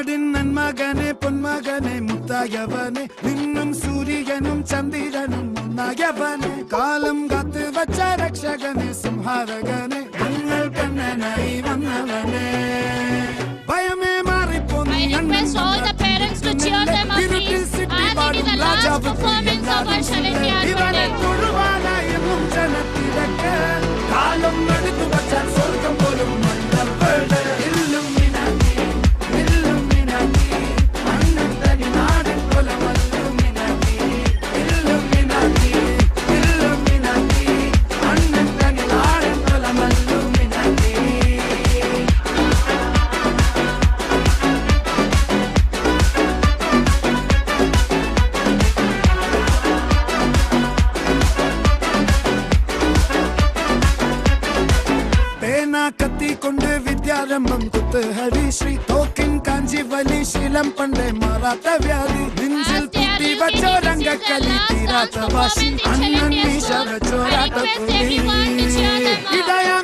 നാടിൻ നന്മകനെ പൊന്മകനെ മുത്തായവനെ നിന്നും സൂര്യനും ചന്ദ്രനും ഒന്നായവനെ കാലം കാത്ത് വച്ച രക്ഷകനെ സംഹാരകനെ ഞങ്ങൾ കണ്ണനായി വന്നവനെ ഭയമേ മാറിപ്പോന്നു ഇവനെ തൊഴുവാനായെന്നും ജനത്തിരക്ക് കാലം എടുത്തു വച്ചാൽ സ്വർഗം പോലും മണ്ണപ്പേട് കത്തിക്കൊണ്ട് വിദ്യാരംഭം കുത്ത് ഹരിശ്രീ തോക്കിൻ കാഞ്ചി വലി ശീലം പണ്ടേ മാറാത്ത വ്യാധി നെഞ്ചിൽ കുത്തി വച്ചോരംഗക്കലി തീരാത്ത വാശി അണ്ണൻ മീശ വച്ചോരാട്ട ഇടയാ